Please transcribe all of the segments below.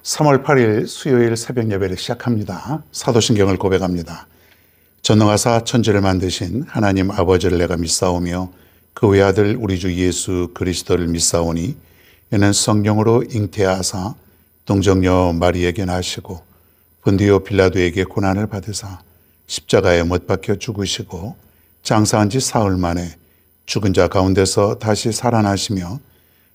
3월 8일 수요일 새벽 예배를 시작합니다. 사도신경을 고백합니다. 전능하사 천지를 만드신 하나님 아버지를 내가 믿사오며 그 외아들 우리 주 예수 그리스도를 믿사오니 이는 성령으로 잉태하사 동정녀 마리에게 나시고 본디오 빌라도에게 고난을 받으사 십자가에 못 박혀 죽으시고 장사한 지 사흘 만에 죽은 자 가운데서 다시 살아나시며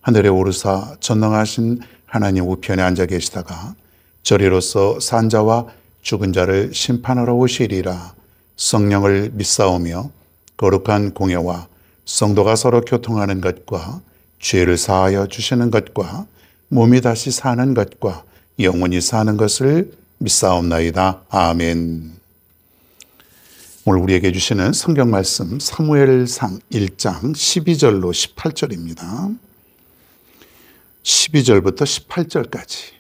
하늘에 오르사 전능하신 하나님 우편에 앉아 계시다가 저리로서 산 자와 죽은 자를 심판하러 오시리라. 성령을 믿사오며 거룩한 공예와 성도가 서로 교통하는 것과 죄를 사하여 주시는 것과 몸이 다시 사는 것과 영원히 사는 것을 믿사옵나이다. 아멘. 오늘 우리에게 주시는 성경 말씀 사무엘상 1장 12절로 18절입니다. 12절부터 18절까지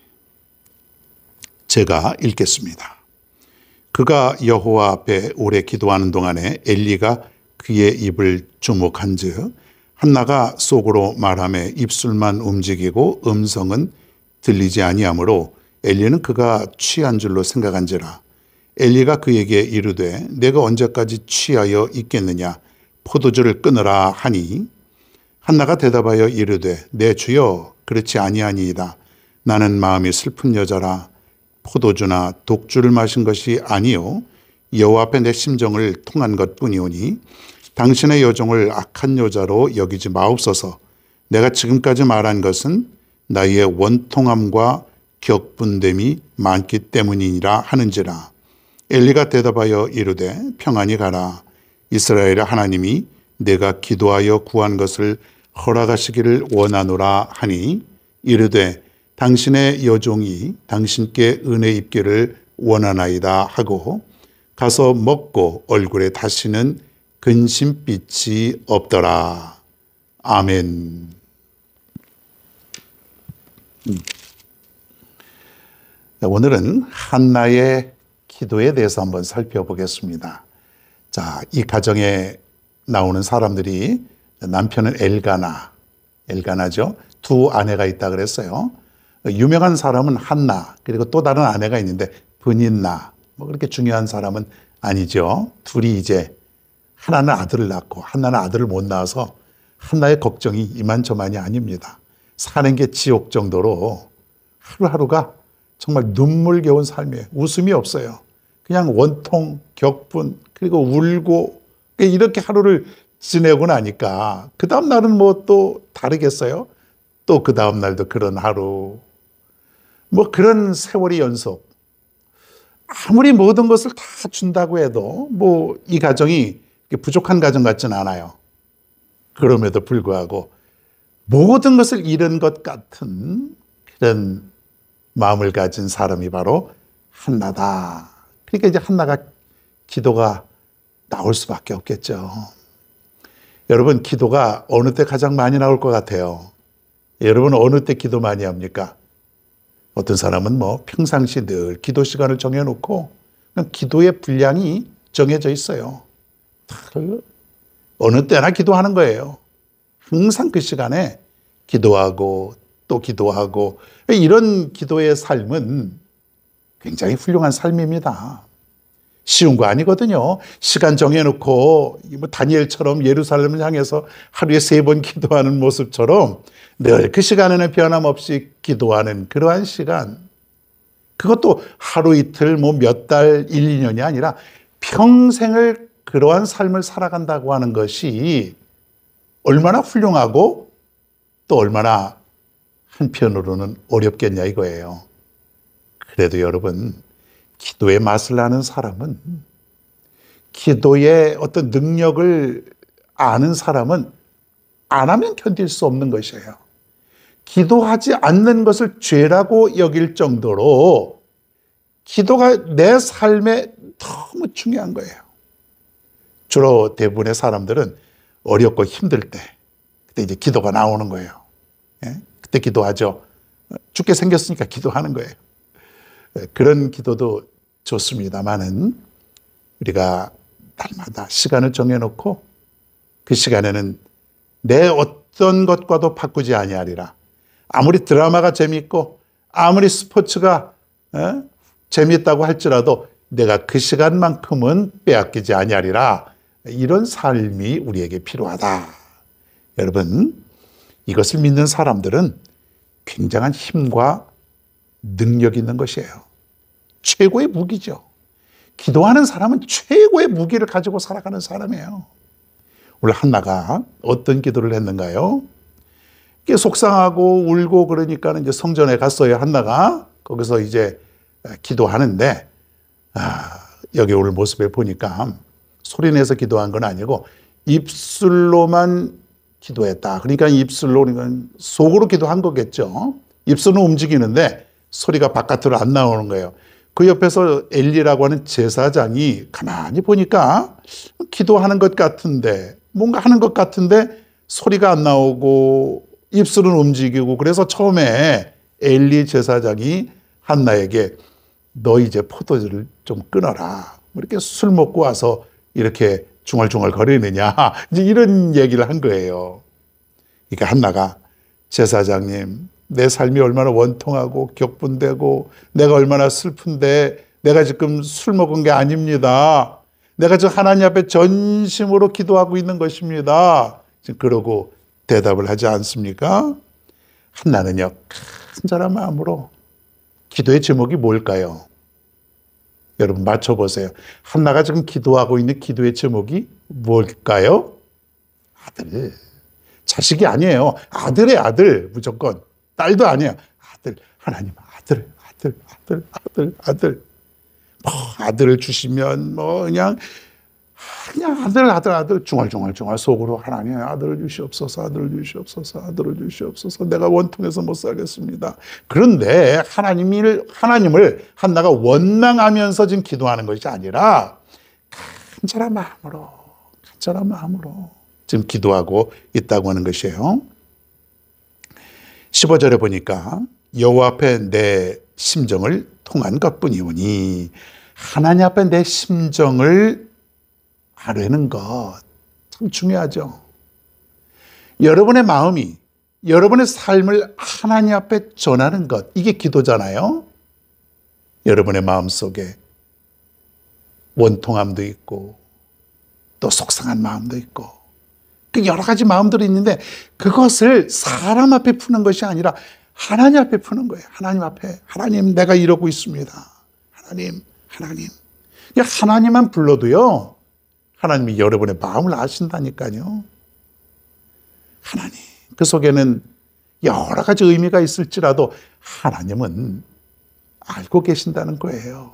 제가 읽겠습니다. 그가 여호와 앞에 오래 기도하는 동안에 엘리가 그의 입을 주목한즉 한나가 속으로 말하며 입술만 움직이고 음성은 들리지 아니하므로 엘리는 그가 취한 줄로 생각한지라. 엘리가 그에게 이르되 내가 언제까지 취하여 있겠느냐 포도주를 끊으라 하니 한나가 대답하여 이르되 내 주여 그렇지 아니하니이다. 나는 마음이 슬픈 여자라 포도주나 독주를 마신 것이 아니요 여호와 앞에 내 심정을 통한 것뿐이오니 당신의 여종을 악한 여자로 여기지 마옵소서. 내가 지금까지 말한 것은 나의 원통함과 격분됨이 많기 때문이니라 하는지라. 엘리가 대답하여 이르되 평안히 가라. 이스라엘의 하나님이 내가 기도하여 구한 것을 허락하시기를 원하노라 하니 이르되 당신의 여종이 당신께 은혜 입기를 원하나이다 하고 가서 먹고 얼굴에 다시는 근심빛이 없더라. 아멘. 오늘은 한나의 기도에 대해서 한번 살펴보겠습니다. 자, 이 가정에 나오는 사람들이 남편은 엘가나죠. 두 아내가 있다 그랬어요. 유명한 사람은 한나, 그리고 또 다른 아내가 있는데 브닌나. 뭐 그렇게 중요한 사람은 아니죠. 둘이 이제 하나는 아들을 낳고 하나는 아들을 못 낳아서 한나의 걱정이 이만저만이 아닙니다. 사는 게 지옥 정도로 하루하루가 정말 눈물겨운 삶이에요. 웃음이 없어요. 그냥 원통, 격분, 그리고 울고 이렇게 하루를 지내고 나니까 그 다음 날은 뭐 또 다르겠어요? 또 그 다음 날도 그런 하루. 뭐 그런 세월이 연속. 아무리 모든 것을 다 준다고 해도 뭐 이 가정이 부족한 가정 같지는 않아요. 그럼에도 불구하고 모든 것을 잃은 것 같은 그런 마음을 가진 사람이 바로 한나다. 그러니까 이제 한나가 기도가 나올 수밖에 없겠죠. 여러분, 기도가 어느 때 가장 많이 나올 것 같아요? 여러분, 어느 때 기도 많이 합니까? 어떤 사람은 뭐 평상시 늘 기도 시간을 정해놓고 그냥 기도의 분량이 정해져 있어요. 어느 때나 기도하는 거예요. 항상 그 시간에 기도하고 또 기도하고 이런 기도의 삶은 굉장히 훌륭한 삶입니다. 쉬운 거 아니거든요. 시간 정해놓고 뭐 다니엘처럼 예루살렘을 향해서 하루에 3번 기도하는 모습처럼 늘 그 시간에는 변함없이 기도하는 그러한 시간. 그것도 하루 이틀 뭐 몇 달, 1, 2년이 아니라 평생을 그러한 삶을 살아간다고 하는 것이 얼마나 훌륭하고 또 얼마나 한편으로는 어렵겠냐 이거예요. 그래도 여러분, 기도의 맛을 아는 사람은, 기도의 어떤 능력을 아는 사람은 안 하면 견딜 수 없는 것이에요. 기도하지 않는 것을 죄라고 여길 정도로 기도가 내 삶에 너무 중요한 거예요. 주로 대부분의 사람들은 어렵고 힘들 때, 그때 이제 기도가 나오는 거예요. 예? 그때 기도하죠. 죽게 생겼으니까 기도하는 거예요. 그런 기도도 좋습니다만은 우리가 날마다 시간을 정해놓고 그 시간에는 내 어떤 것과도 바꾸지 아니하리라. 아무리 드라마가 재미있고 아무리 스포츠가 재미있다고 할지라도 내가 그 시간만큼은 빼앗기지 아니하리라. 이런 삶이 우리에게 필요하다. 여러분, 이것을 믿는 사람들은 굉장한 힘과 능력이 있는 것이에요. 최고의 무기죠. 기도하는 사람은 최고의 무기를 가지고 살아가는 사람이에요. 오늘 한나가 어떤 기도를 했는가요? 속상하고 울고 그러니까 이제 성전에 갔어요. 한나가 거기서 이제 기도하는데, 여기 오늘 모습에 보니까 소리내서 기도한 건 아니고 입술로만 기도했다. 그러니까 입술로, 그러니까 속으로 기도한 거겠죠. 입술은 움직이는데 소리가 바깥으로 안 나오는 거예요. 그 옆에서 엘리라고 하는 제사장이 가만히 보니까 기도하는 것 같은데, 뭔가 하는 것 같은데 소리가 안 나오고 입술은 움직이고, 그래서 처음에 엘리 제사장이 한나에게 너 이제 포도주를 좀 끊어라. 이렇게 술 먹고 와서 이렇게 중얼중얼 거리느냐. 이제 이런 얘기를 한 거예요. 그러니까 한나가 제사장님, 내 삶이 얼마나 원통하고 격분되고 내가 얼마나 슬픈데 내가 지금 술 먹은 게 아닙니다. 내가 저 하나님 앞에 전심으로 기도하고 있는 것입니다. 지금 그러고 대답을 하지 않습니까? 한나는요, 간절한 마음으로 기도의 제목이 뭘까요? 여러분 맞춰보세요. 한나가 지금 기도하고 있는 기도의 제목이 뭘까요? 아들. 자식이 아니에요. 아들의 아들. 무조건. 딸도 아니에요. 아들. 하나님 아들. 아들을 주시면 그냥 아들 중얼중얼 속으로 하나님 아들을 주시옵소서. 내가 원통해서 못 살겠습니다. 그런데 하나님을 한나가 원망하면서 지금 기도하는 것이 아니라 간절한 마음으로 지금 기도하고 있다고 하는 것이에요. 15절에 보니까 여호와 앞에 내 심정을 통한 것뿐이오니, 하나님 앞에 내 심정을 아뢰는 것 참 중요하죠. 여러분의 마음이, 여러분의 삶을 하나님 앞에 전하는 것, 이게 기도잖아요. 여러분의 마음속에 원통함도 있고 또 속상한 마음도 있고 그 여러 가지 마음들이 있는데, 그것을 사람 앞에 푸는 것이 아니라 하나님 앞에 푸는 거예요. 하나님 앞에, 하나님 내가 이러고 있습니다. 하나님. 하나님만 불러도요, 하나님이 여러분의 마음을 아신다니까요. 하나님. 그 속에는 여러 가지 의미가 있을지라도 하나님은 알고 계신다는 거예요.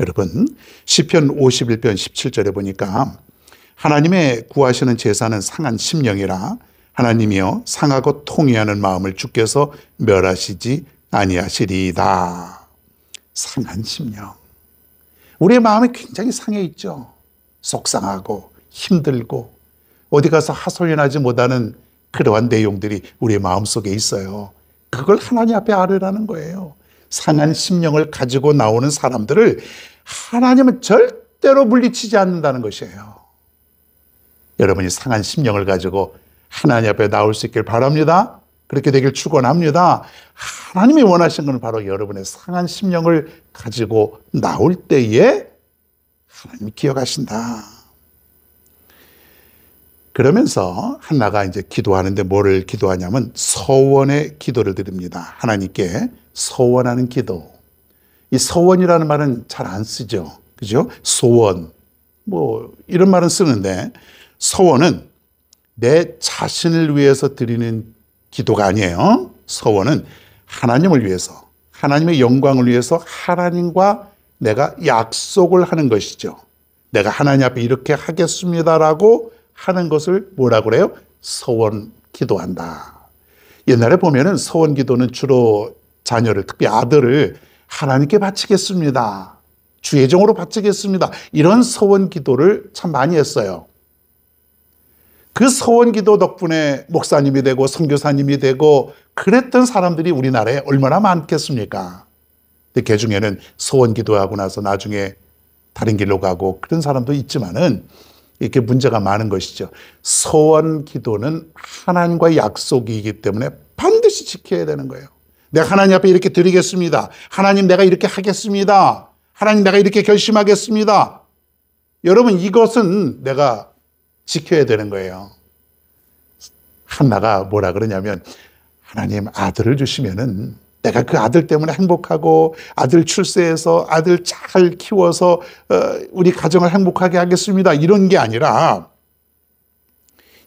여러분, 시편 51편 17절에 보니까 하나님의 구하시는 제사는 상한 심령이라 하나님이여 상하고 통회하는 마음을 주께서 멸하시지 아니하시리이다. 상한 심령. 우리의 마음이 굉장히 상해 있죠. 속상하고 힘들고 어디 가서 하소연하지 못하는 그러한 내용들이 우리의 마음속에 있어요. 그걸 하나님 앞에 아뢰라는 거예요. 상한 심령을 가지고 나오는 사람들을 하나님은 절대로 물리치지 않는다는 것이에요. 여러분이 상한 심령을 가지고 하나님 앞에 나올 수 있길 바랍니다. 그렇게 되길 축원합니다. 하나님이 원하시는 것은 바로 여러분의 상한 심령을 가지고 나올 때에 하나님이 기억하신다. 그러면서 한나가 이제 기도하는데 뭐를 기도하냐면 서원의 기도를 드립니다. 하나님께 서원하는 기도. 이 서원이라는 말은 잘 안 쓰죠. 그죠? 소원. 이런 말은 쓰는데, 서원은 내 자신을 위해서 드리는 기도가 아니에요. 서원은 하나님을 위해서, 하나님의 영광을 위해서 하나님과 내가 약속을 하는 것이죠. 내가 하나님 앞에 이렇게 하겠습니다라고 하는 것을 뭐라고 그래요? 서원 기도한다. 옛날에 보면은 서원 기도는 주로 자녀를, 특히 아들을 하나님께 바치겠습니다. 주 예정으로 바치겠습니다. 이런 서원 기도를 참 많이 했어요. 그 서원 기도 덕분에 목사님이 되고 선교사님이 되고 그랬던 사람들이 우리나라에 얼마나 많겠습니까? 근데 그 중에는 서원 기도하고 나서 나중에 다른 길로 가고 그런 사람도 있지만은 이렇게 문제가 많은 것이죠. 서원 기도는 하나님과의 약속이기 때문에 반드시 지켜야 되는 거예요. 내가 하나님 앞에 이렇게 드리겠습니다. 하나님 내가 이렇게 하겠습니다. 하나님 내가 이렇게 결심하겠습니다. 여러분 이것은 내가 지켜야 되는 거예요. 한나가 뭐라 그러냐면 하나님 아들을 주시면은 내가 그 아들 때문에 행복하고 아들 출세해서 아들 잘 키워서 우리 가정을 행복하게 하겠습니다. 이런 게 아니라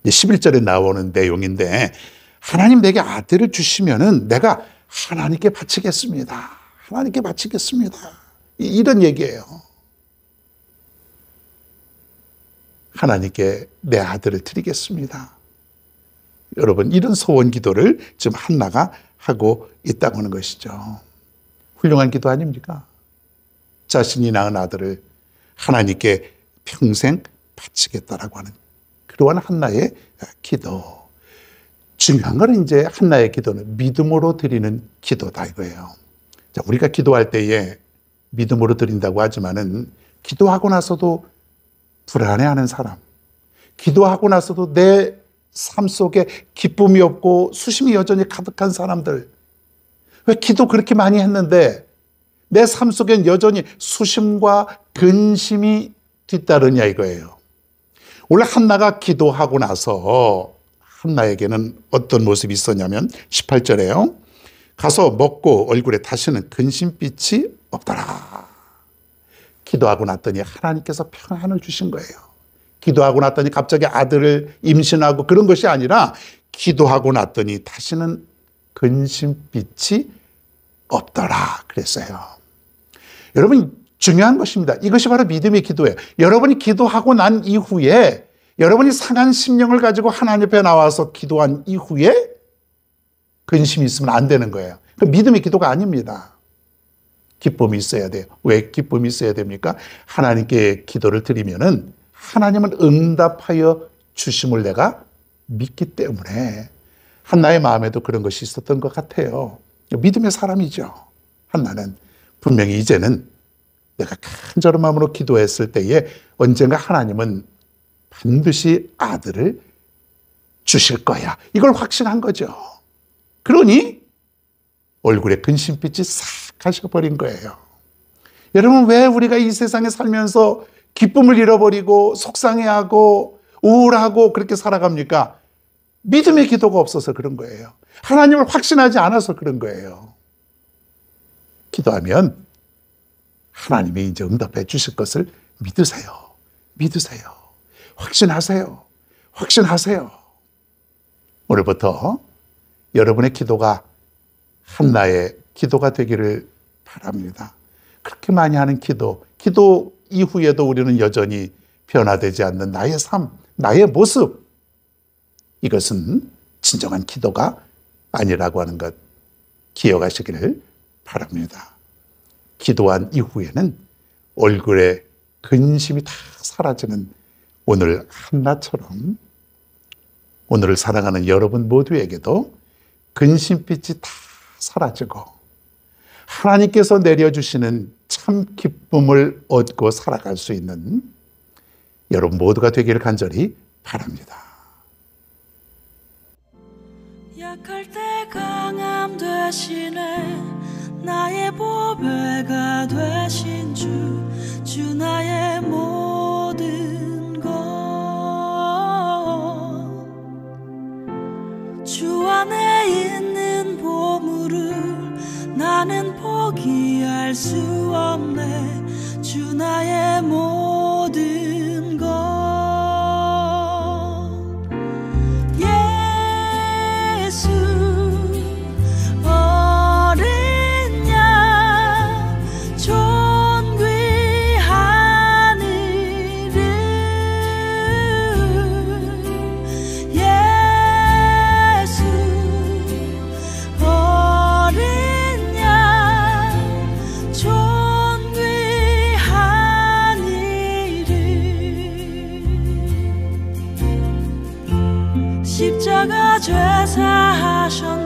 11절에 나오는 내용인데 하나님 내게 아들을 주시면은 내가 하나님께 바치겠습니다. 하나님께 바치겠습니다. 이런 얘기예요. 하나님께 내 아들을 드리겠습니다. 여러분 이런 소원 기도를 지금 한나가 하고 있다고 하는 것이죠. 훌륭한 기도 아닙니까? 자신이 낳은 아들을 하나님께 평생 바치겠다라고 하는 그러한 한나의 기도. 중요한 건 이제 한나의 기도는 믿음으로 드리는 기도다 이거예요. 자, 우리가 기도할 때에 믿음으로 드린다고 하지만은 기도하고 나서도 불안해하는 사람, 기도하고 나서도 내 삶 속에 기쁨이 없고 수심이 여전히 가득한 사람들, 왜 기도 그렇게 많이 했는데 내 삶 속엔 여전히 수심과 근심이 뒤따르냐 이거예요. 원래 한나가 기도하고 나서 한나에게는 어떤 모습이 있었냐면 18절에요. 가서 먹고 얼굴에 다시는 근심빛이 없더라. 기도하고 났더니 하나님께서 평안을 주신 거예요. 기도하고 났더니 갑자기 아들을 임신하고 그런 것이 아니라 기도하고 났더니 다시는 근심빛이 없더라 그랬어요. 여러분 중요한 것입니다. 이것이 바로 믿음의 기도예요. 여러분이 기도하고 난 이후에 여러분이 상한 심령을 가지고 하나님 앞에 나와서 기도한 이후에 근심이 있으면 안 되는 거예요. 그 믿음의 기도가 아닙니다. 기쁨이 있어야 돼요. 왜 기쁨이 있어야 됩니까? 하나님께 기도를 드리면은 하나님은 응답하여 주심을 내가 믿기 때문에 한나의 마음에도 그런 것이 있었던 것 같아요. 믿음의 사람이죠. 한나는 분명히 이제는 내가 간절한 마음으로 기도했을 때에 언젠가 하나님은 반드시 아들을 주실 거야. 이걸 확신한 거죠. 그러니 얼굴에 근심빛이 싹 가셔버린 거예요. 여러분 왜 우리가 이 세상에 살면서 기쁨을 잃어버리고 속상해하고 우울하고 그렇게 살아갑니까? 믿음의 기도가 없어서 그런 거예요. 하나님을 확신하지 않아서 그런 거예요. 기도하면 하나님이 이제 응답해 주실 것을 믿으세요. 믿으세요. 확신하세요. 확신하세요. 오늘부터 여러분의 기도가 한나의 기도가 되기를 바랍니다. 그렇게 많이 하는 기도 이후에도 우리는 여전히 변화되지 않는 나의 삶, 나의 모습, 이것은 진정한 기도가 아니라고 하는 것 기억하시기를 바랍니다. 기도한 이후에는 얼굴에 근심이 다 사라지는 오늘 한나처럼 오늘을 사랑하는 여러분 모두에게도 근심빛이 다 사라지고 하나님께서 내려주시는 참 기쁨을 얻고 살아갈 수 있는 여러분 모두가 되기를 간절히 바랍니다. 약할 때 강함 되시네 나의 보배가 되신 주 나의 모든 것 주 안에 있는 보물을 나는 포기할 수 없네 주 나의 모든 것 예수 어린 양 존귀한 이름 예수 어린 양 존귀한 이름 십자가 죄사하셨네